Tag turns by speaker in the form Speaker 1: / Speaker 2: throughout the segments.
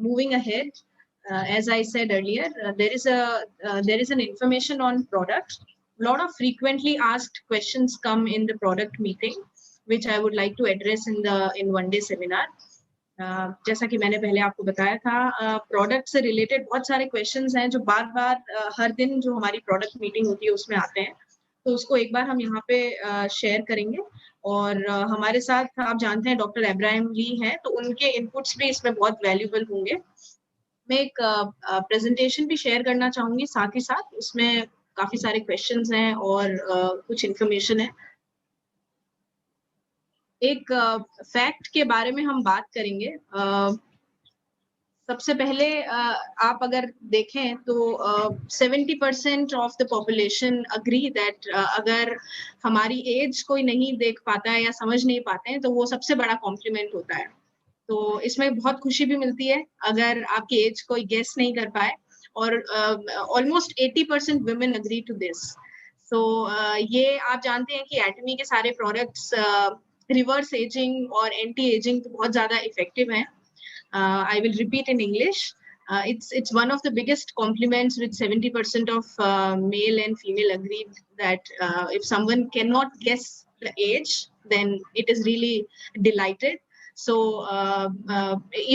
Speaker 1: moving ahead, as I said earlier, there is an information on product. A lot of frequently asked questions come in the product meeting, which I would like to address in one day seminar. जैसा कि मैंने पहले आपको बताया था, product से related बहुत सारे क्वेश्चंस हैं जो बार बार हर दिन जो हमारी प्रोडक्ट मीटिंग होती है उसमें आते हैं, तो उसको एक बार हम यहाँ पे शेयर करेंगे। और हमारे साथ आप जानते हैं डॉक्टर इब्राहिम ली हैं, तो उनके इनपुट्स भी इसमें बहुत वैल्यूबल होंगे। मैं एक प्रेजेंटेशन भी शेयर करना चाहूंगी साथ ही साथ, उसमें काफी सारे क्वेश्चंस हैं और कुछ इन्फॉर्मेशन है। एक फैक्ट के बारे में हम बात करेंगे। सबसे पहले आप अगर देखें तो 70% of the population agree that अगर हमारी एज कोई नहीं देख पाता है या समझ नहीं पाते हैं तो वो सबसे बड़ा कॉम्प्लीमेंट होता है। तो इसमें बहुत खुशी भी मिलती है अगर आपकी एज कोई गेस नहीं कर पाए, और almost 80% women agree to this. So ये आप जानते हैं कि एटमी के सारे प्रोडक्ट्स रिवर्स एजिंग और एंटी एजिंग तो बहुत ज्यादा इफेक्टिव हैं। I will repeat in English. It's one of the biggest compliments with 70% of male and female agreed that if someone cannot guess the age, then it is really delighted. So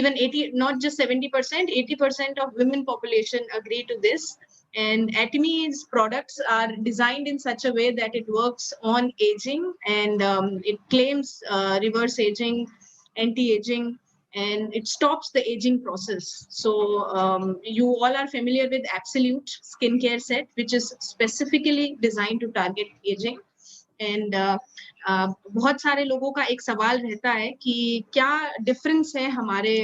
Speaker 1: even 80, not just 70%, 80% of women population agree to this. And Atome's products are designed in such a way that it works on aging, and it claims reverse aging, anti-aging, and it stops the aging process. So you all are familiar with Absolute skincare set, which is specifically designed to target aging. And बहुत सारे लोगों का एक सवाल रहता है कि क्या डिफरेंस है हमारे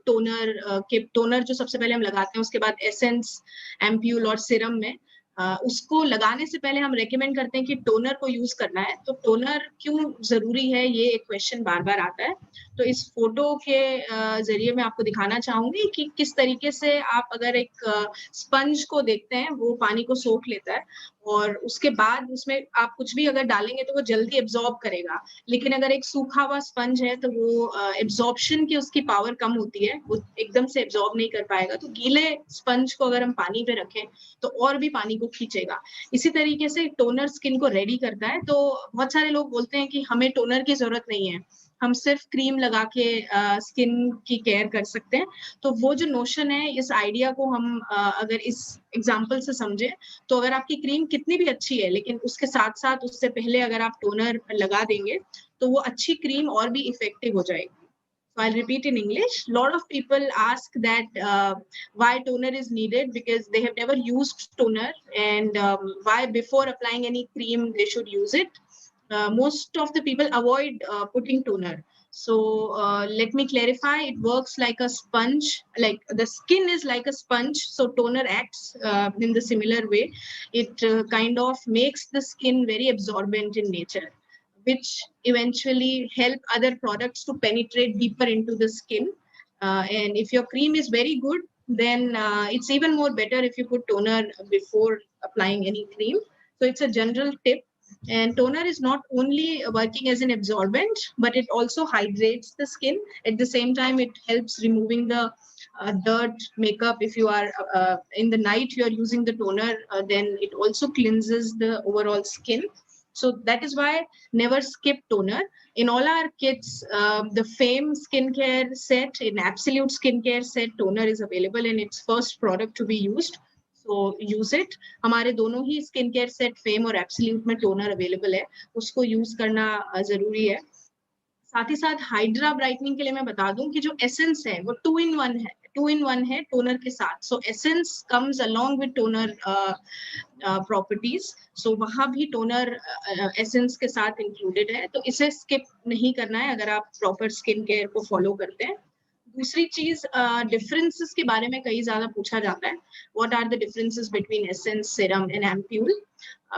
Speaker 1: टोनर जो सबसे पहले हम लगाते हैं, उसके बाद एसेंस, एम्प्यूल और सिरम में उसको लगाने से पहले हम रेकमेंड करते हैं कि टोनर को यूज करना है। तो टोनर क्यों जरूरी है, ये एक क्वेश्चन बार बार आता है। तो इस फोटो के जरिए मैं आपको दिखाना चाहूंगी कि किस तरीके से आप अगर एक स्पंज को देखते हैं, वो पानी को सोख लेता है और उसके बाद उसमें आप कुछ भी अगर डालेंगे तो वो जल्दी एब्जॉर्ब करेगा। लेकिन अगर एक सूखा हुआ स्पंज है तो वो एब्जॉर्प्शन की उसकी पावर कम होती है, वो एकदम से एब्जॉर्ब नहीं कर पाएगा। तो गीले स्पंज को अगर हम पानी पे रखें तो और भी पानी को खींचेगा। इसी तरीके से टोनर स्किन को रेडी करता है। तो बहुत सारे लोग बोलते हैं कि हमें टोनर की जरूरत नहीं है, हम सिर्फ क्रीम लगा के स्किन की केयर कर सकते हैं। तो वो जो नोशन है, इस आइडिया को हम अगर इस एग्जांपल से समझे, तो अगर आपकी क्रीम कितनी भी अच्छी है लेकिन उसके साथ साथ उससे पहले अगर आप टोनर लगा देंगे तो वो अच्छी क्रीम और भी इफेक्टिव हो जाएगी। So I'll repeat in English. A lot of people ask that why toner is needed because they have never used toner, and why before applying any cream they should use it. Most of the people avoid putting toner. So let me clarify. It works like a sponge. Like the skin is like a sponge. So toner acts in the similar way. It kind of makes the skin very absorbent in nature, which eventually help other products to penetrate deeper into the skin. And if your cream is very good, then it's even more better if you put toner before applying any cream. So it's a general tip. And toner is not only working as an absorbent, but it also hydrates the skin. At the same time, it helps removing the dirt, makeup. If you are in the night, you are using the toner, then it also cleanses the overall skin. So that is why never skip toner. In all our kits, the Fame skincare set, in Absolute skincare set, toner is available and it's first product to be used. So use it. हमारे दोनों ही skincare set Fame और Absolute में toner available है, उसको use करना जरूरी है। साथ ही साथ हाइड्रा ब्राइटनिंग के लिए मैं बता दूं कि जो एसेंस है वो 2 in 1 है, 2 in 1 है टोनर के साथ। So essence comes along with toner properties. So वहां भी टोनर एसेंस के साथ इंक्लूडेड है, तो इसे स्किप नहीं करना है अगर आप प्रॉपर स्किन केयर को फॉलो करते हैं। दूसरी चीज, डिफरेंसेस के बारे में कई ज्यादा पूछा जाता है। What are the differences between essence, serum and ampoule?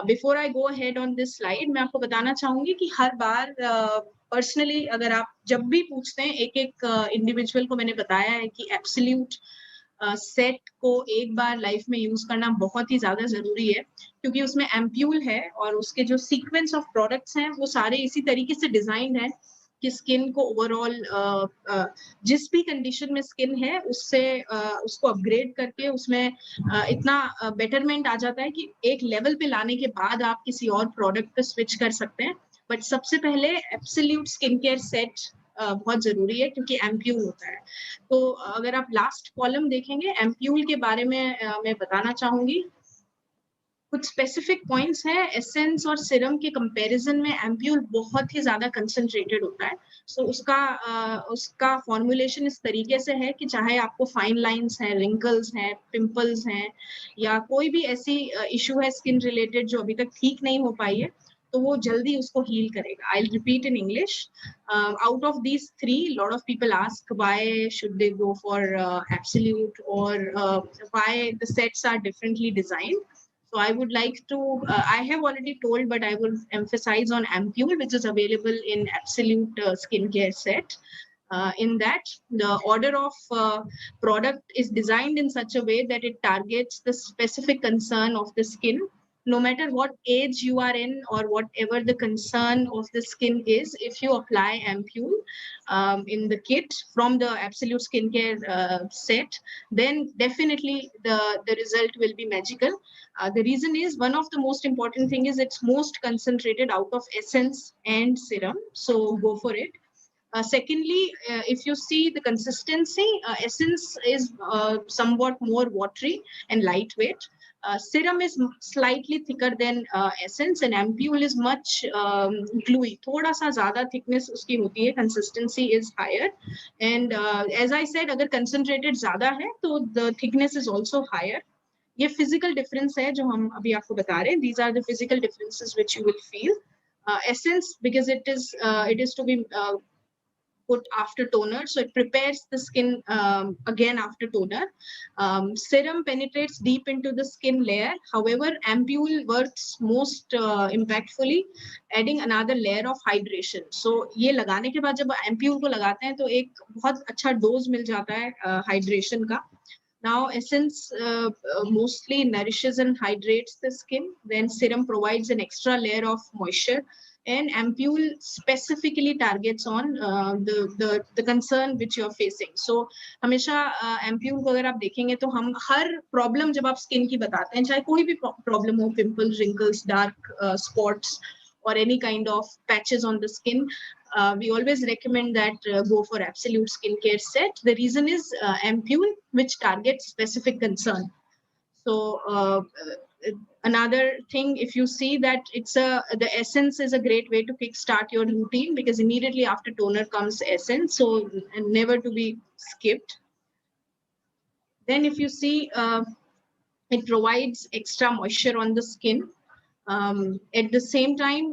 Speaker 1: Before I go ahead on this slide, मैं आपको बताना चाहूंगी कि हर बार पर्सनली अगर आप जब भी पूछते हैं, एक एक इंडिविजुअल को मैंने बताया है कि एब्सोल्यूट सेट को एक बार लाइफ में यूज करना बहुत ही ज्यादा जरूरी है, क्योंकि उसमें एम्प्यूल है और उसके जो सीक्वेंस ऑफ प्रोडक्ट्स हैं वो सारे इसी तरीके से डिजाइंड है आपकी स्किन को ओवरऑल जिस भी कंडीशन में स्किन है उससे उसको अपग्रेड करके उसमें इतना बेटरमेंट आ जाता है कि एक लेवल पे लाने के बाद आप किसी और प्रोडक्ट पे स्विच कर सकते हैं। बट सबसे पहले एब्सोल्यूट स्किन केयर सेट बहुत जरूरी है क्योंकि एम्प्यूल होता है। तो अगर आप लास्ट कॉलम देखेंगे एम्प्यूल के बारे में मैं बताना चाहूंगी। कुछ स्पेसिफिक पॉइंट्स हैं। एसेंस और सिरम के कंपैरिजन में एम्प्यूल बहुत ही ज्यादा कंसंट्रेटेड होता है। सो उसका फॉर्मुलेशन इस तरीके से है कि चाहे आपको फाइन लाइंस हैं, रिंकल्स हैं, पिंपल्स हैं या कोई भी ऐसी इशू है स्किन रिलेटेड जो अभी तक ठीक नहीं हो पाई है, तो वो जल्दी उसको हील करेगा। I repeat in English. Out of these three, a lot of people ask why should they go for absolute or why the sets are differently designed. So I would like to, I have already told, but I will emphasize on Ampule, which is available in Absolute skincare set. In that, the order of product is designed in such a way that it targets the specific concern of the skin. No matter what age you are in or whatever the concern of the skin is, if you apply Ampule in the kit from the Absolute skincare set, then definitely the result will be magical. The reason is, one of the most important thing is it's most concentrated out of essence and serum. So go for it. Secondly, if you see the consistency, essence is somewhat more watery and lightweight. Serum is slightly thicker than essence, and ampule is much gluey. थोड़ा सा ज़्यादा thickness उसकी होती है, consistency is higher. And as I said, अगर concentrated ज़्यादा है तो the thickness is also higher. ये physical difference है जो हम अभी आपको बता रहे हैं. These are the physical differences which you will feel. Essence, because it is to be put after toner, so it prepares the skin again after toner. Serum penetrates deep into the skin layer. However, ampule works most impactfully, adding another layer of hydration. So ये लगाने के बाद जब ampule को लगाते हैं तो एक बहुत अच्छा डोज मिल जाता है hydration का. Now, essence mostly nourishes and hydrates the skin. Then serum provides an extra layer of moisture, and ampule specifically targets on the concern which you are facing. So हमेशा ampule को अगर आप देखेंगे तो हम हर प्रॉब्लम जब आप स्किन की बताते हैं, चाहे कोई भी प्रॉब्लम हो, pimple, wrinkles, dark spots or any kind of patches on the skin, we always recommend that go for Absolute skincare set. The reason is ampule, which targets specific concern. So another thing, if you see that the essence is a great way to kickstart your routine, because immediately after toner comes essence, so never to be skipped. Then if you see, it provides extra moisture on the skin. At the same time,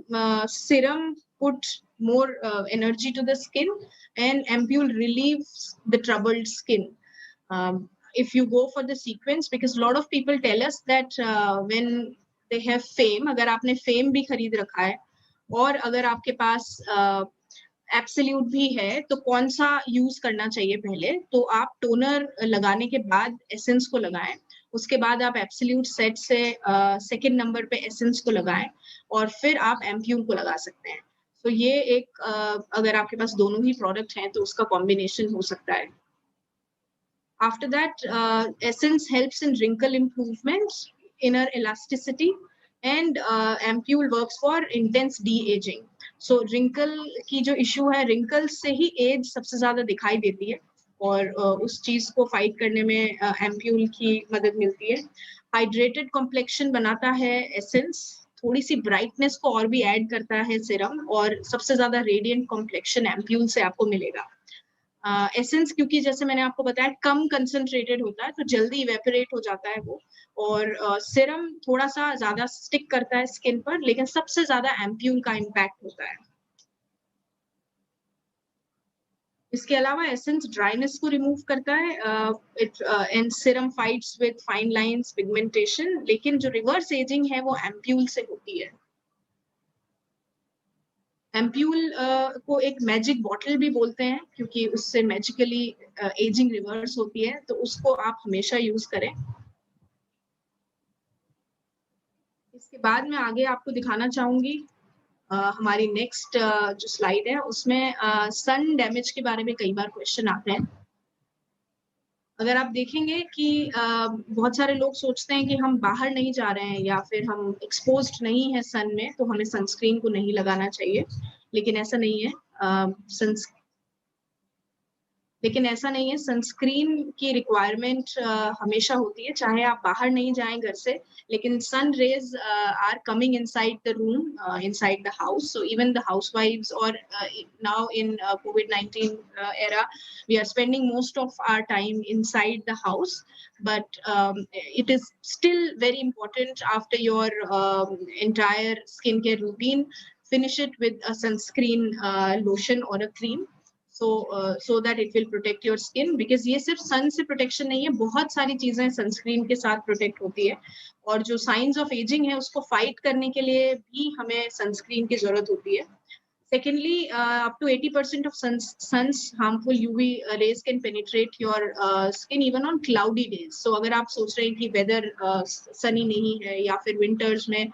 Speaker 1: serum puts more energy to the skin, and ampule relieves the troubled skin. If you go for the sequence, because a lot of people tell us that when they have fame, अगर आपने fame भी खरीद रखा है और अगर आपके पास absolute भी है, तो कौन सा यूज करना चाहिए पहले? तो आप टोनर लगाने के बाद एसेंस को लगाएं, उसके बाद आप एब्सोल्यूट सेट से सेकंड नंबर पे एसेंस को लगाएं और फिर आप एम्प्यूल को लगा सकते हैं. तो ये एक अगर आपके पास दोनों ही प्रोडक्ट हैं तो उसका कॉम्बिनेशन हो सकता है. After that, essence helps in wrinkle improvement, inner elasticity, and ampule works for intense de-aging. So wrinkle की जो issue है, wrinkles से ही age सबसे ज़्यादा दिखाई देती है और उस चीज़ को fight करने में ampule की मदद मिलती है. Hydrated complexion बनाता है essence, थोड़ी सी brightness को और भी add करता है serum, और सबसे ज़्यादा radiant complexion ampule से आपको मिलेगा. एसेंस क्योंकि जैसे मैंने आपको बताया कम कंसंट्रेटेड होता है तो जल्दी इवेपोरेट हो जाता है वो, और सीरम थोड़ा सा ज्यादा स्टिक करता है स्किन पर, लेकिन सबसे ज्यादा एम्प्यूल का इम्पैक्ट होता है. इसके अलावा एसेंस ड्राइनेस को रिमूव करता है, and serum fights with fine lines, pigmentation, लेकिन जो रिवर्स एजिंग है वो एम्प्यूल से होती है. एम्प्यूल को एक मैजिक बॉटल भी बोलते हैं क्योंकि उससे मैजिकली एजिंग रिवर्स होती है, तो उसको आप हमेशा यूज करें. इसके बाद मैं आगे आपको दिखाना चाहूंगी हमारी नेक्स्ट जो स्लाइड है उसमें सन डैमेज के बारे में कई बार क्वेश्चन आते हैं। अगर आप देखेंगे कि बहुत सारे लोग सोचते हैं कि हम बाहर नहीं जा रहे हैं या फिर हम एक्सपोज्ड नहीं है सन में, तो हमें सनस्क्रीन को नहीं लगाना चाहिए, लेकिन ऐसा नहीं है। लेकिन ऐसा नहीं है, सनस्क्रीन की रिक्वायरमेंट हमेशा होती है, चाहे आप बाहर नहीं जाएं घर से, लेकिन sun rays are coming inside the room, inside the house, so even the housewives और now in COVID-19 era we are spending most of our time inside the house, but it is still very important after your entire skincare routine, finish it with a sunscreen lotion or a cream, so that it will protect your skin, because ये सिर्फ सन से protection नहीं है, बहुत सारी चीजें sunscreen के साथ प्रोटेक्ट होती है, और जो साइंस ऑफ एजिंग है उसको फाइट करने के लिए भी हमें सनस्क्रीन की जरूरत होती है। Secondly, up to 80% of sun's harmful UV rays can penetrate your skin even on cloudy days. So अगर आप सोच रहे हैं कि weather sunny नहीं है या फिर winters में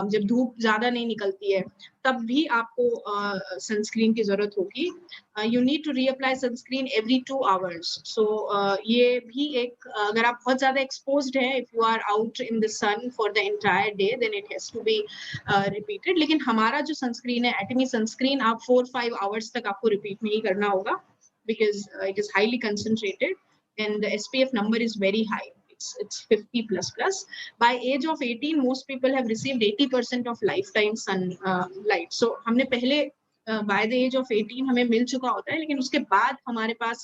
Speaker 1: जब धूप ज्यादा नहीं निकलती है, तब भी आपको सनस्क्रीन की जरूरत होगी। You need to reapply sunscreen every 2 hours. So ये भी एक, अगर आप बहुत ज्यादा exposed हैं, if you are out in the sun for the entire day, then it has to be repeated. लेकिन हमारा जो सनस्क्रीन है, एटमी सनस्क्रीन, आप 4-5 hours तक आपको रिपीट नहीं करना होगा, because it is highly concentrated and the SPF number is very high. It's 50++. By age of 18, most people have received 80% of lifetime sun light. So हमने पहले by the age of 18 हमें मिल चुका होता है, लेकिन उसके बाद हमारे पास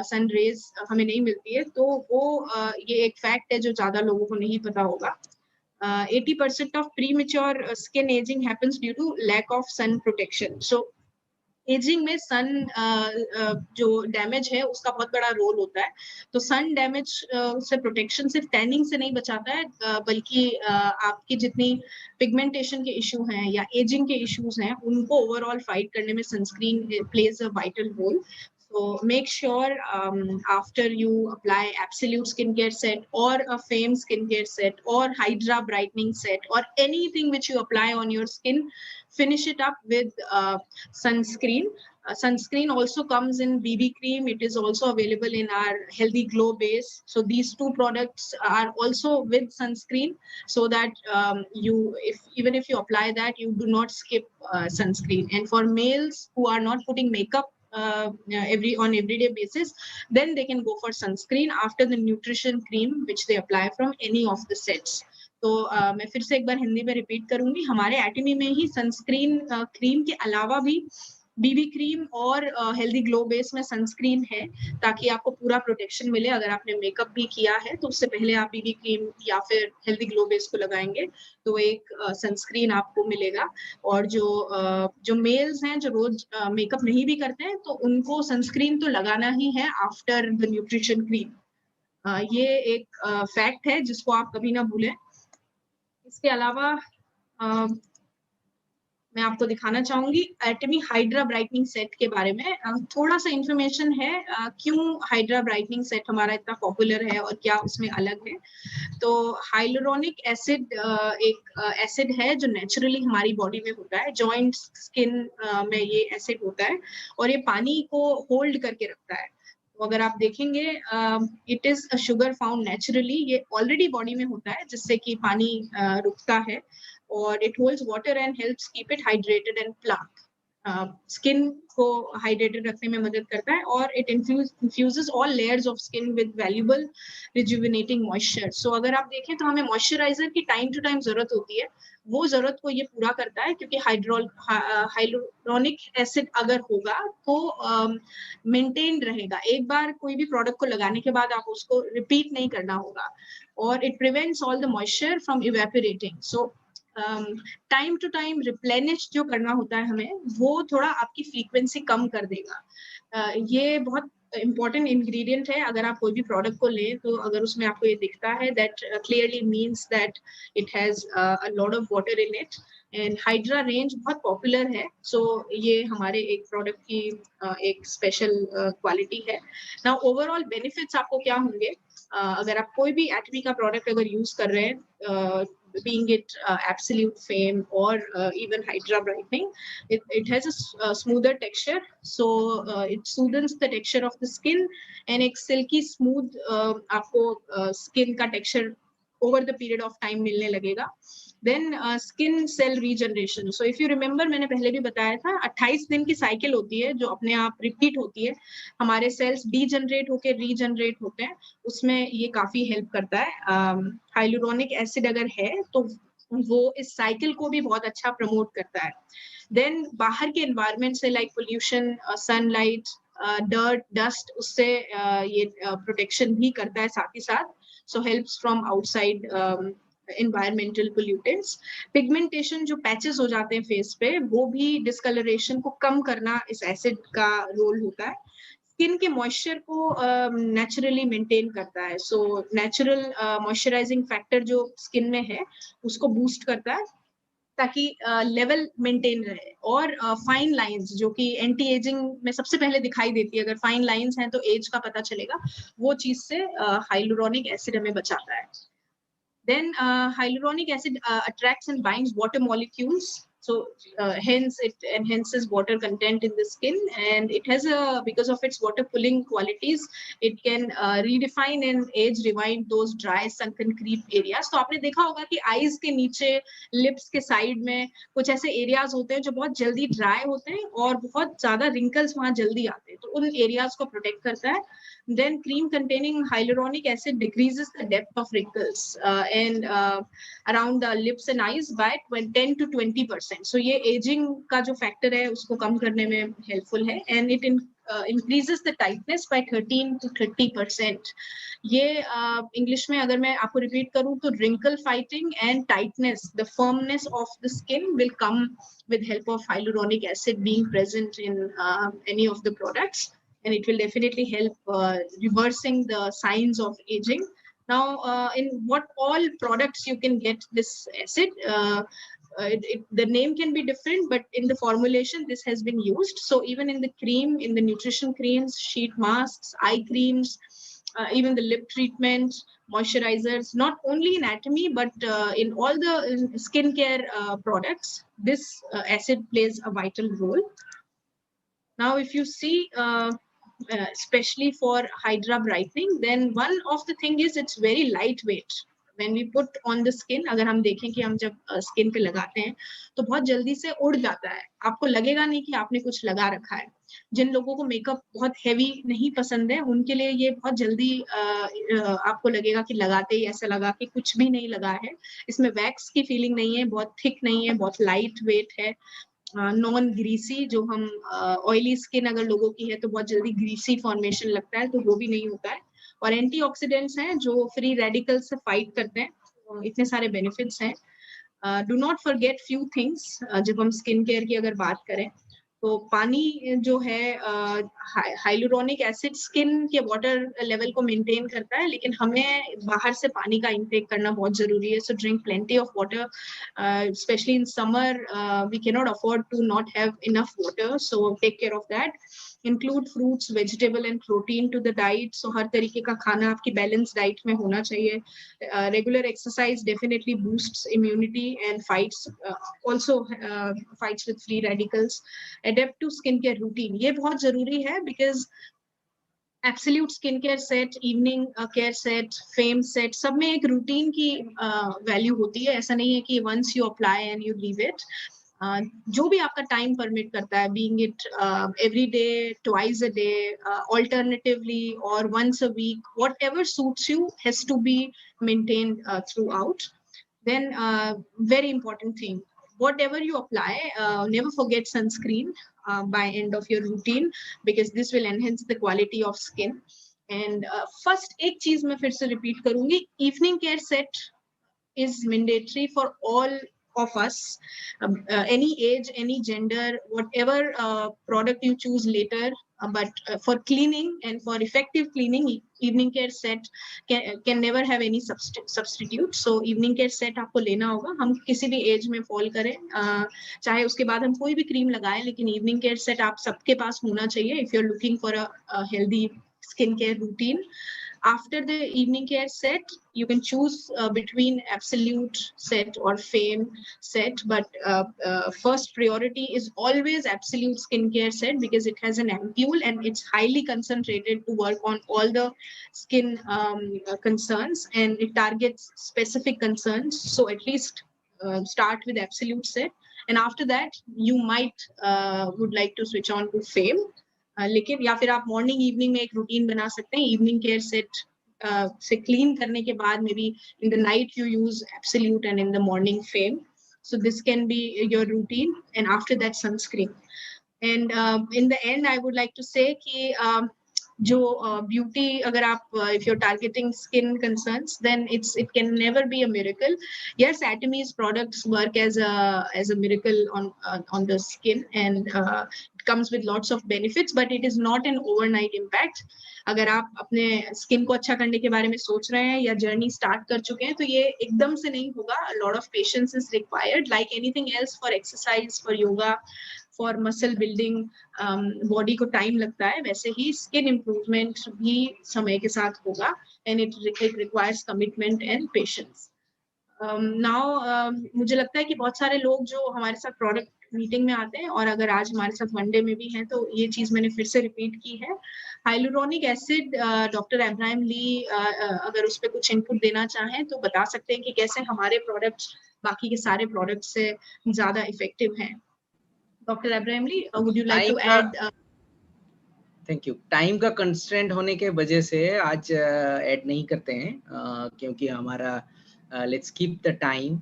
Speaker 1: सन रेज हमें नहीं मिलती है, तो वो ये एक फैक्ट है जो ज्यादा लोगों को नहीं पता होगा। 80% of premature skin aging happens due to lack of sun protection. So ageing में सन जो डैमेज है उसका बहुत बड़ा रोल होता है। तो सन डैमेज से प्रोटेक्शन सिर्फ टैनिंग से नहीं बचाता है, बल्कि आपकी जितनी पिगमेंटेशन के इशू हैं या एजिंग के इश्यूज हैं, उनको ओवरऑल फाइट करने में sunscreen plays a vital role. So make sure after you apply Absolute skincare set or a Fame skincare set or Hydra brightening set or anything which you apply on your skin, finish it up with sunscreen. Sunscreen also comes in BB cream. It is also available in our Healthy Glow base. So these two products are also with sunscreen, so that even if you apply that, you do not skip sunscreen. And for males who are not putting makeup on everyday basis, then they can go for sunscreen after the nutrition cream which they apply from any of the sets. तो मैं फिर से एक बार हिंदी में repeat करूंगी, हमारे एटमी में ही sunscreen cream के अलावा भी बीबी क्रीम और हेल्दी ग्लो बेस में सनस्क्रीन है, ताकि आपको पूरा प्रोटेक्शन मिले। अगर आपने मेकअप भी किया है तो उससे पहले आप बीबी क्रीम या फिर हेल्दी ग्लो बेस को लगाएंगे तो एक सनस्क्रीन आपको मिलेगा। और जो मेल्स हैं जो रोज मेकअप नहीं भी करते हैं, तो उनको सनस्क्रीन तो लगाना ही है आफ्टर द न्यूट्रिशन क्रीम। ये एक फैक्ट है जिसको आप कभी ना भूलें। इसके अलावा मैं आपको दिखाना चाहूंगी एटमी हाइड्रा ब्राइटनिंग सेट के बारे में। थोड़ा सा इंफॉर्मेशन है क्यों हाइड्रा ब्राइटनिंग सेट हमारा इतना पॉपुलर है और क्या उसमें अलग है। तो हाइलुरोनिक एसिड एक एसिड है जो नेचुरली हमारी बॉडी में होता है, जॉइंट स्किन में ये एसिड होता है और ये पानी को होल्ड करके रखता है। तो अगर आप देखेंगे it is a sugar found naturally, ये ऑलरेडी बॉडी में होता है जिससे कि पानी रुकता है, और it holds water and helps keep it hydrated and plump. Skin को हाइड्रेटेड रखने में मदद करता है और it infuses all layers of skin with valuable rejuvenating moisture. So अगर आप देखें तो हमें मॉइस्चराइजर की टाइम टू टाइम जरूरत होती है, वो जरूरत को ये पूरा करता है, क्योंकि हाइलुरोनिक एसिड अगर होगा तो मेंटेन रहेगा। एक बार कोई भी प्रोडक्ट को लगाने के बाद आप उसको रिपीट नहीं करना होगा, और it prevents all the moisture from evaporating. So time to time replenish जो करना होता है हमें, वो थोड़ा आपकी फ्रीक्वेंसी कम कर देगा। ये बहुत इंपॉर्टेंट इंग्रेडिएंट है। अगर आप कोई भी प्रोडक्ट को लें तो अगर उसमें आपको ये दिखता है that clearly means that it has a lot of water in it. And hydra range बहुत पॉपुलर है, सो ये हमारे एक प्रोडक्ट की एक स्पेशल क्वालिटी है। नाउ ओवरऑल बेनिफिट्स आपको क्या होंगे अगर आप कोई भी एटमी का प्रोडक्ट अगर यूज कर रहे हैं being it Absolute, Fame, or even Hydra Brightening. It has a smoother texture, so it soothes the texture of the skin, and एक silky smooth आपको skin का texture over the period of time मिलने लगेगा. Then skin cell regeneration. So if you remember, मैंने पहले भी बताया था 28 दिन की साइकिल होती है जो अपने आप रिपीट होती है, हमारे सेल्स डीजनरेट होके रीजनरेट होते हैं, उसमें ये काफी हेल्प करता है. हाइलुरोनिक एसिड अगर है तो वो इस साइकिल को भी बहुत अच्छा प्रमोट करता है. देन बाहर के एनवायरनमेंट से like pollution, sunlight, dirt, dust, उससे ये प्रोटेक्शन भी करता है साथ ही साथ. So helps from outside environmental pollutants. Pigmentation जो पैचेस हो जाते हैं फेस पे, वो भी डिस्कलरेशन को कम करना इस एसिड का रोल होता है. स्किन के मॉइस्चर को नेचुरली मेंटेन करता है. सो नेचुरल मॉइस्चराइजिंग फैक्टर जो स्किन में है उसको बूस्ट करता है ताकि लेवल मेंटेन रहे. और फाइन लाइंस जो कि एंटी एजिंग में सबसे पहले दिखाई देती है, अगर फाइन लाइंस हैं तो एज का पता चलेगा, वो चीज से हाइलुरोनिक एसिड हमें बचाता है. Then hyaluronic acid attracts and binds water molecules, so hence it enhances water content in the skin, and it has because of its water pulling qualities, it can redefine and age rewind those dry sunken creep areas. तो आपने देखा होगा कि eyes के नीचे, lips के side में कुछ ऐसे areas होते हैं जो बहुत जल्दी dry होते हैं और बहुत ज़्यादा wrinkles वहाँ जल्दी आते हैं, तो उन areas को protect करता है. Then cream containing hyaluronic acid decreases the depth of wrinkles and around the lips and eyes by 10 to 20%. So ये aging का जो factor है उसको कम करने में helpful है, and it increases the tightness by 13 to 30%. ये English में अगर मैं आपको repeat करूँ तो wrinkle fighting and tightness, the firmness of the skin will come with help of hyaluronic acid being present in any of the products. And it will definitely help reversing the signs of aging. Now, in what all products you can get this acid, the name can be different, but in the formulation, this has been used. So even in the cream, in the nutrition creams, sheet masks, eye creams, even the lip treatment, moisturizers, not only in Atomy, but in all the skincare products, this acid plays a vital role. Now, if you see, especially for Hydra brightening, then one of the thing is it's very lightweight. When we put on the skin, अगर हम देखें कि हम जब skin पे लगाते हैं तो बहुत जल्दी से उड़ जाता है, आपको लगेगा नहीं कि आपने कुछ लगा रखा है. जिन लोगों को मेकअप बहुत हेवी नहीं पसंद है उनके लिए ये बहुत जल्दी आपको लगेगा कि लगाते ही ऐसा लगा कि कुछ भी नहीं लगा है. इसमें वैक्स की फीलिंग नहीं है, बहुत थिक नहीं है, बहुत लाइट वेट है, नॉन ग्रीसी. जो हम ऑयली स्किन अगर लोगों की है तो बहुत जल्दी ग्रीसी फॉर्मेशन लगता है, तो वो भी नहीं होता है. और एंटीऑक्सीडेंट्स हैं जो फ्री रेडिकल से फाइट करते हैं, इतने सारे बेनिफिट्स हैं. Do not forget few things. जब हम स्किन केयर की अगर बात करें तो पानी जो है, हाइलुरोनिक एसिड स्किन के वाटर लेवल को मेंटेन करता है, लेकिन हमें बाहर से पानी का इंटेक करना बहुत जरूरी है. So drink plenty of water, specially in summer we can not afford to not have enough water, so take care of that. Include fruits, vegetable and protein to the diet. So हर तरीके का खाना आपकी balance diet में होना चाहिए. Regular exercise definitely boosts immunity and fights also fights with free radicals. Adapt to skincare routine, ये बहुत जरूरी है because Absolute skincare set, evening care set, Fame set, सब में एक routine की value होती है. ऐसा नहीं है कि once you apply and you leave it. जो भी आपका time permit करता है, being it every day, twice a day, alternatively or once a week, whatever suits you has to be maintained throughout. Then very important thing, whatever you apply, never forget sunscreen by end of your routine, because this will enhance the quality of skin. And first एक चीज मैं फिर से repeat करूंगी, evening care set is mandatory for all of us, any age, any gender, whatever product you choose later, but for cleaning and for effective cleaning, evening care set can never have any substitute. So evening care set आपको लेना होगा, हम किसी भी as में fall करें, चाहे उसके बाद हम कोई भी क्रीम लगाएं, लेकिन evening care set आप सबके पास होना चाहिए if you're looking for a healthy skin care routine. After the evening care set, you can choose between Absolute set or Fame set, but first priority is always Absolute skincare set because it has an ampule and it's highly concentrated to work on all the skin concerns, and it targets specific concerns. So at least start with Absolute set, and after that you might would like to switch on to Fame. लेकिन या फिर आप morning evening में एक routine बना सकते हैं, evening care set से क्लीन करने के बाद may be in the night you use absolute and in the morning fame. So this can be your routine, and after that sunscreen. And in the end I would like to say कि जो beauty अगर आप if you're targeting skin concerns, then it can never be a miracle. Yes, Atomy's products work as a miracle on the skin, and it comes with lots of benefits, but it is not an overnight impact. अगर आप अपने skin को अच्छा करने के बारे में सोच रहे हैं या जर्नी स्टार्ट कर चुके हैं तो ये एकदम से नहीं होगा. A lot of patience is required, like anything else for exercise, for yoga, for muscle building. Body को टाइम लगता है, वैसे ही स्किन इम्प्रूवमेंट भी समय के साथ होगा, and it requires commitment and patience. Now मुझे लगता है कि बहुत सारे लोग जो हमारे साथ प्रोडक्ट मीटिंग में आते हैं और अगर आज हमारे साथ वनडे में भी हैं, तो ये चीज मैंने फिर से रिपीट की है. हाइलुरोनिक एसिड, डॉक्टर अब्राहम ली अगर उस पर कुछ इनपुट देना चाहें तो बता सकते हैं कि कैसे हमारे प्रोडक्ट्स बाकी के सारे प्रोडक्ट से ज्यादा इफेक्टिव हैं. Doctor Abraham Lee, would you like to add?
Speaker 2: Thank you. Time का कंस्ट्रेंट होने के वजह से आज ऐड नहीं करते हैं, क्योंकि हमारा लेट्स कीप द टाइम.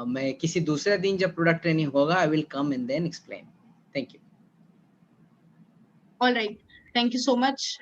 Speaker 2: मैं किसी दूसरे दिन जब प्रोडक्ट ट्रेनिंग होगा I will come and then explain. Thank you.
Speaker 1: All right, thank you so much.